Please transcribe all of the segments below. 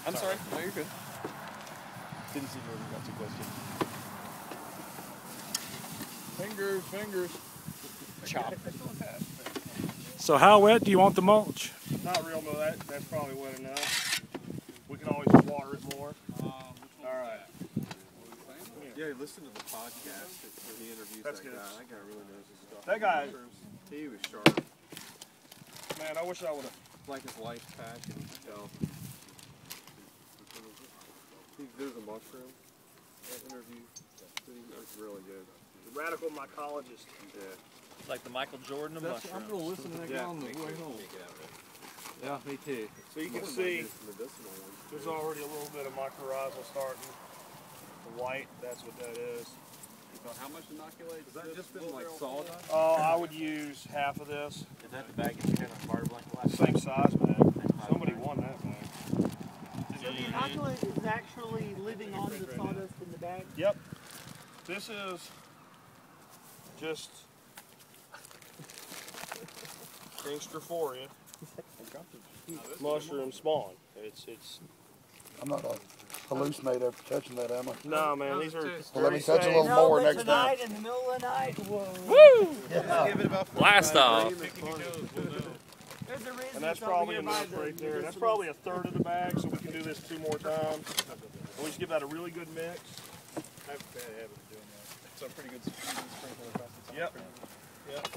I'm sorry. No, you're good. Didn't see you got too close to. Fingers. Chop. So how wet do you want the mulch? Not real wet. That's probably wet enough. We can always just water it more. All right. Yeah, listen to the podcast where he interviews That's that good. guy. That guy really knows his stuff. That guy, He was sharp. man, I wish I would have. Like his life passion. You can tell. There's a mushroom interview. That's really good. The radical mycologist. Yeah. Like the Michael Jordan of mushrooms. I'm gonna listen to that guy on the way home. Yeah, me too. So you can see there's already a little bit of mycorrhizal starting. The white, that's what that is. So how much inoculated? Has that just been like sawdust? Oh, I would use half of this. Is that the bag that you had on Barter Black last Same size bag. Somebody won that bag. So the inoculant is actually living on the sawdust in the bag? Yep. This is just Gangsterphoria mushroom spawn. It's. I'm not hallucinate after touching that, am I? No, man, these are. Well, let me touch a little more next time. Tonight, in the middle of the night, whoa. Woo! Yeah. Give it about Blast off. There's a reason And that's it's over probably here by enough the right there. That's medicinal- probably a third of the bag, so we can do this 2 more times. And we just give that a really good mix. I have a bad habit of doing that. So pretty good sprinkle across the top. Yep.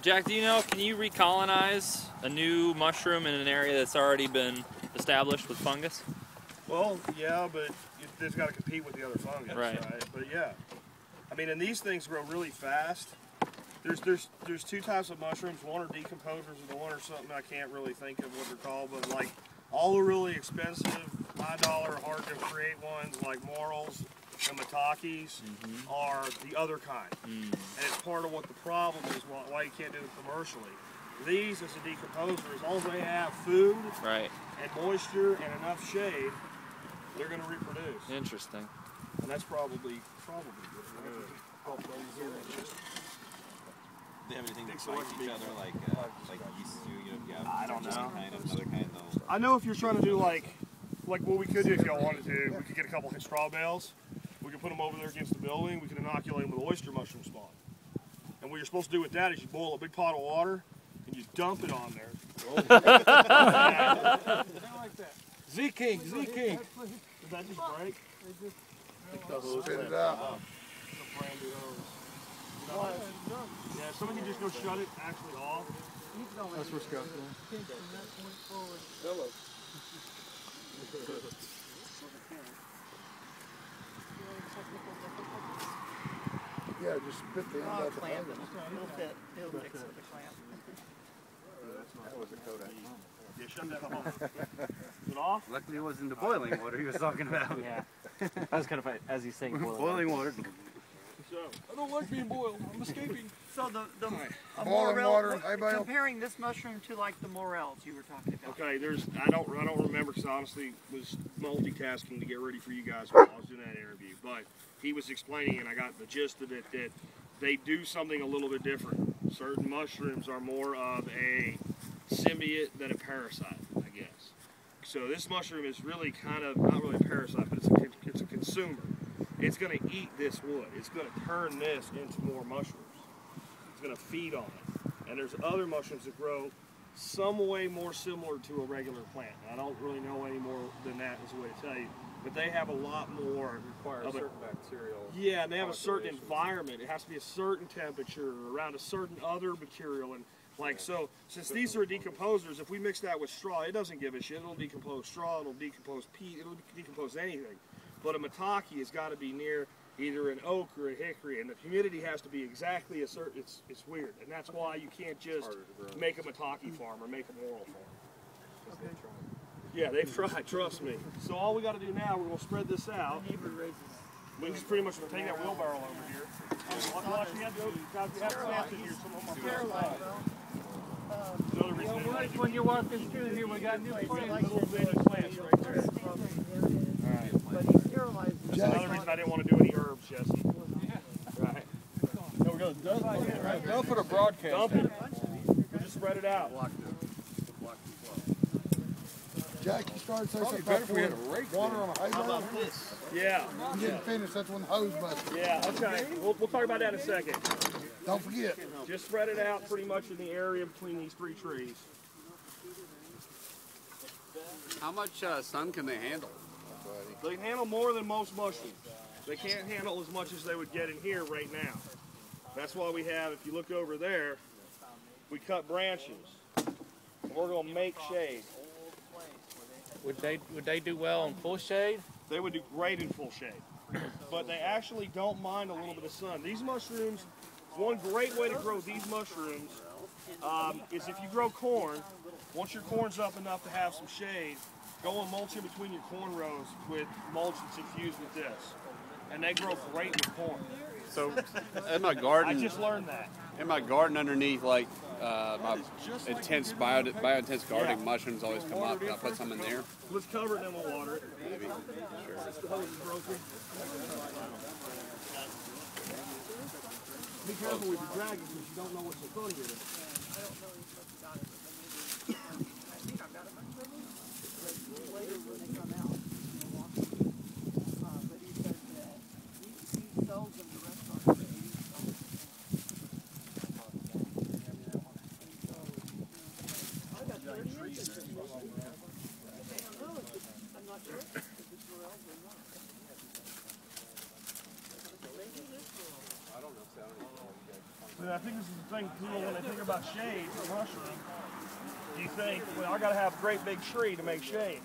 Jack, do you know, can you recolonize a new mushroom in an area that's already been established with fungus? Well, yeah, but it's got to compete with the other fungus, Right. But yeah, I mean, and these things grow really fast. There's 2 types of mushrooms. One are decomposers, and the one are something I can't really think of what they're called. But like all the really expensive, high dollar, hard to create ones like morels and matakis are the other kind. And it's part of what the problem is, why you can't do it commercially. These, as a decomposer, as long as they have food Right. and moisture and enough shade, they're going to reproduce. Interesting. And that's probably good. They have anything that fights each other, like yeast do? You know, if you have I don't know. kind of another kind though. I know if you're trying to do like what we could do if y'all wanted to, we could get a couple of straw bales. We could put them over there against the building. We could inoculate them with oyster mushroom spawn. And what you're supposed to do with that is you boil a big pot of water and you dump it on there. Z-King. Does that just break? Spit it out. Yeah, someone can just go shut it actually off. That's where Scott's going. Yeah, just spit the end out the Clamp. bag. It'll fit. It'll fix with the clamp. That was a Kodak. Yeah, shut that off. Is it off? Luckily, it wasn't the boiling water he was talking about. Yeah. I was kind of, as he's saying, Boiling water. So, I don't like being boiled. I'm escaping. So a Boiling morel, water, hey, Bale? comparing this mushroom to like the morels you were talking about. okay, I don't remember because I honestly was multitasking to get ready for you guys while I was doing that interview. But he was explaining, and I got the gist of it, that they do something a little bit different. Certain mushrooms are more of a symbiote than a parasite, I guess. So this mushroom is really kind of, not really a parasite, but it's a consumer. It's going to eat this wood. It's going to turn this into more mushrooms. It's going to feed on it. And there's other mushrooms that grow some way more similar to a regular plant. I don't really know any more than that is the way to tell you. But they have a lot more. Require a certain bacterial. Yeah, and they have a certain population. environment. It has to be a certain temperature, around a certain other material. And like, so, since these are decomposers, if we mix that with straw, it doesn't give a shit. It'll decompose straw, it'll decompose peat, it'll decompose anything. But a maitake has got to be near either an oak or a hickory, and the humidity has to be exactly a certain, it's weird. And that's why you can't just make a maitake farm or make a morel farm. Okay. Yeah, they've tried, trust me. So all we got to do now, we're going to spread this out. Neighbor raises. We can just pretty much take that wheelbarrow over here. Well, actually, guys, we have snaps in here. Some of them are another reason they like it. When you're walking through here, we got new plants. Little baby plants right there. But he sterilized That's another reason I didn't want to do any herbs, Jesse. Right. No, we're going to dump it or broadcast. Dump it. We'll just spread it out. Jesse, Jack, you started saying something better about if we had a pouring rake water on a hay bale. Yeah. You didn't finish, that's when the hose busted. Yeah. Okay. We'll talk about that in a second. Don't forget. Just spread it out pretty much in the area between these 3 trees. How much sun can they handle? They can handle more than most mushrooms. They can't handle as much as they would get in here right now. That's why we have, if you look over there, we cut branches. We're going to make shade. Would they do well in full shade? They would do great in full shade. But they actually don't mind a little bit of sun. These mushrooms, one great way to grow these mushrooms is if you grow corn, once your corn's up enough to have some shade, go and mulch in between your corn rows with mulch that's infused with this. And they grow great with corn. So in my I garden, just learned that. underneath like my intense bio-intense gardening, mushrooms always come up. I put some in there. Let's cover it and then we'll water it. Maybe. The hose is broken. Be careful with your dragon because you don't know what's in front of you. Later when they come out, we'll walk them. But he says that he sells them to restaurants for $80. I got 30 acres. I'm not sure if it's Morels or not. And I think this is the thing, people, when they think about shade for mushroom, you think, well, I got to have a great big tree to make shade.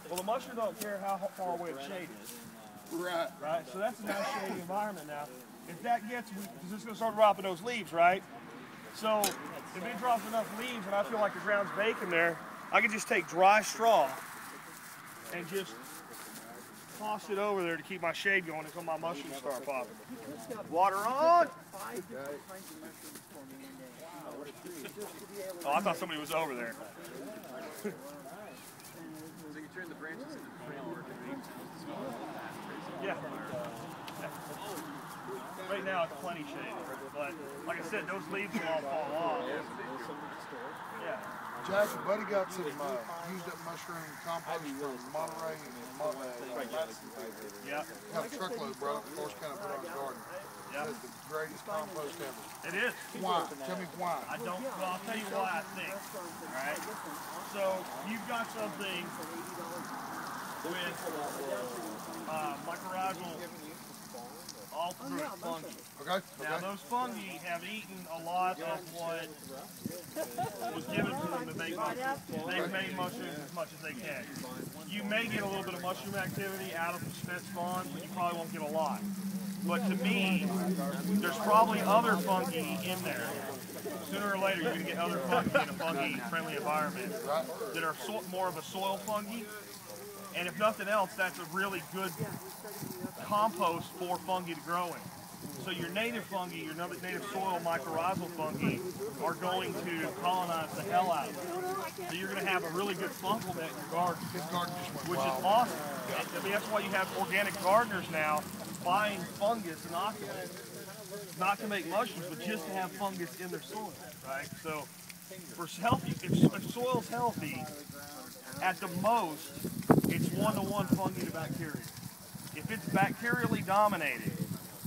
Well, the mushroom don't care how far away the shade is. Right. Right? So that's a nice shady environment now. If that gets, because it's going to start dropping those leaves, right? So if it drops enough leaves and I feel like the ground's baking there, I can just take dry straw and just toss it over there to keep my shade going until my mushrooms start popping. Water on! Oh, I thought somebody was over there. So you turn the branches into the framework and make smaller trees. Yeah. Right now it's plenty shade, but like I said, those leaves will all fall off. Yeah. Jack, a buddy got some used up mushroom compost from Monterey and Yeah. got a truckload, bro. Of course, kind of put on his garden. Yeah. That's the greatest compost ever. It is. Why? Tell me why. I don't, well, I'll tell you why I think. Alright? So, you've got something with mycorrhizal alternate fungi. Okay? Now, Okay. those fungi have eaten a lot of what was given to them to make mushrooms. They've made mushrooms as much as they can. You may get a little bit of mushroom activity out of the spent spawn, but you probably won't get a lot. But to me, there's probably other fungi in there. Sooner or later, you're going to get other fungi in a fungi-friendly environment that are more of a soil fungi. And if nothing else, that's a really good compost for fungi to grow in. So your native fungi, your native soil mycorrhizal fungi are going to colonize the hell out of it. So you're going to have a really good fungal net in your garden, His garden just went which wild. is awesome. I mean, that's why you have organic gardeners now buying fungus inoculants, not to make mushrooms, but just to have fungus in their soil, right? So for healthy, if soil's healthy, at the most, it's 1-to-1 fungi to bacteria. If it's bacterially dominated,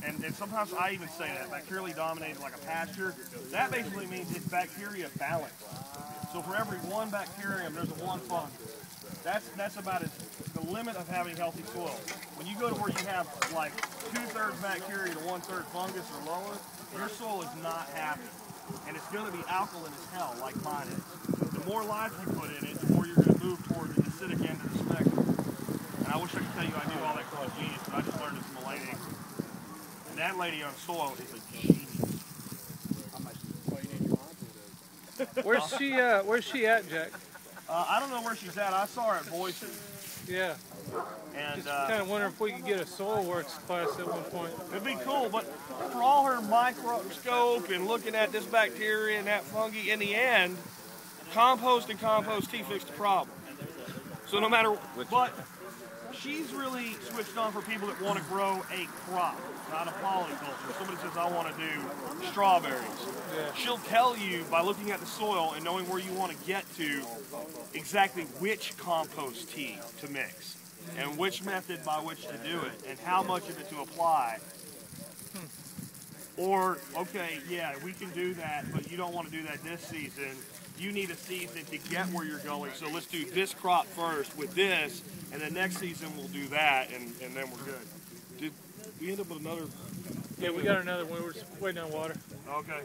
and sometimes I even say that, bacterially dominated like a pasture, that basically means it's bacteria balanced. So for every one bacterium, there's a one fungus. That's about the limit of having healthy soil. When you go to where you have like 2/3 bacteria to 1/3 fungus or lower, your soil is not happy. And it's going to be alkaline as hell, like mine is. The more life you put in it, the more you're going to move toward the acidic end of the spectrum. And I wish I could tell you I knew all that kind of genius, but I just learned it from a lady. And that lady on soil is a genius. Where's she at, Jack? I don't know where she's at. I saw her at Boise. Yeah. And Kind of wonder if we could get a soil works class at one point. it'd be cool, but for all her microscope and looking at this bacteria and that fungi, in the end, compost and compost tea fixed the problem. So no matter what, she's really switched on for people that want to grow a crop, not a polyculture. Somebody says, I want to do strawberries. She'll tell you by looking at the soil and knowing where you want to get to exactly which compost tea to mix and which method by which to do it and how much of it to apply. Or, okay, yeah, we can do that, but you don't want to do that this season. You need a season to get where you're going, so let's do this crop first with this, and then next season we'll do that, and then we're good. Did we end up with another? Yeah, we got another one. We're just waiting on water. Okay.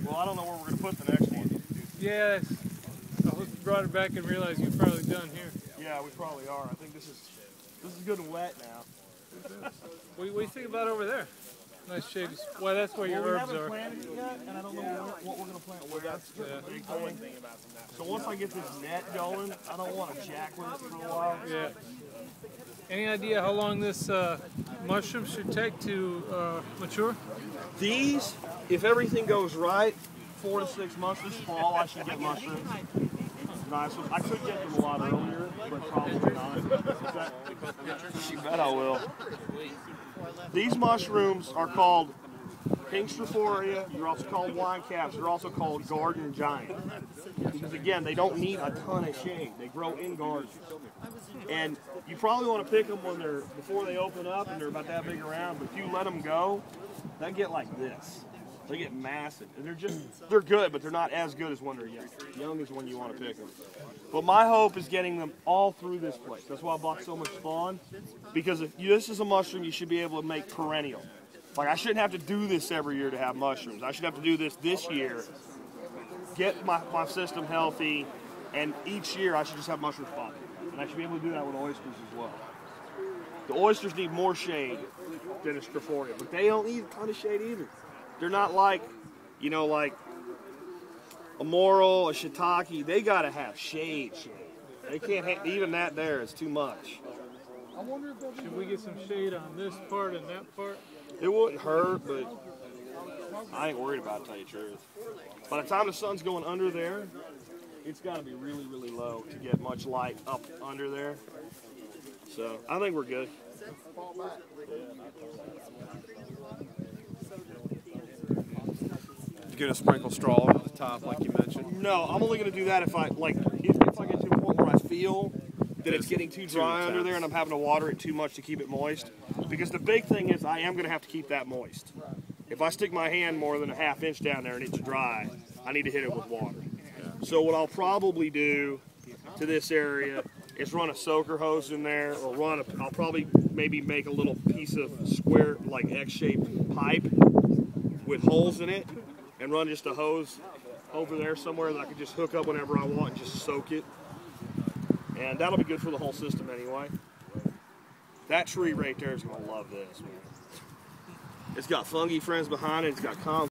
Well, I don't know where we're going to put the next one. Yeah, I brought it back and realized you're probably done here. Yeah, we probably are. I think this is good and wet now. What do you think about over there? Nice shady. Well, that's where your herbs are. We haven't planted it yet, and I don't know what we're going to plant where. That's the big thing. So once I get this net going, I don't want to jack with it for a while. Yeah. Any idea how long this mushroom should take to mature? These, if everything goes right, 4 to 6 months this fall, I should get mushrooms. Nice ones. I could get them a lot earlier, but probably not. You bet I will. These mushrooms are called Pinxtrophoria. They're also called wine caps. They're also called garden giant. Because again, they don't need a ton of shade. They grow in gardens. And you probably want to pick them when they're before they open up and they're about that big around. But if you let them go, they get like this. They get massive. And they're good, but they're not as good as when they're young. Young is when you want to pick them. But my hope is getting them all through this place. That's why I bought so much spawn. Because if this is a mushroom, you should be able to make perennial. Like, I shouldn't have to do this every year to have mushrooms. I should have to do this year, get my system healthy, and each year I should just have mushroom spawning. And I should be able to do that with oysters as well. The oysters need more shade than a Strophoria, but they don't need a ton of shade either. They're not like, you know, like a Morel, a Shiitake. They gotta have shade. They can't have, even that there is too much. Should we get some shade on this part and that part? It wouldn't hurt, but I ain't worried about it, to tell you the truth. By the time the sun's going under there, it's got to be really, really low to get much light up under there. So I think we're good. You're gonna sprinkle straw over the top, like you mentioned. No, I'm only going to do that if I if I get to a point where I feel that it's getting too dry under there and I'm having to water it too much to keep it moist. Because the big thing is I am going to have to keep that moist. If I stick my hand more than a ½ inch down there and it's dry, I need to hit it with water. So what I'll probably do to this area is run a soaker hose in there, or I'll probably maybe make a little piece of square, like X-shaped pipe with holes in it and run just a hose over there somewhere that I can just hook up whenever I want and just soak it. And that'll be good for the whole system anyway. That tree right there is going to love this, man. It's got fungi friends behind it. It's got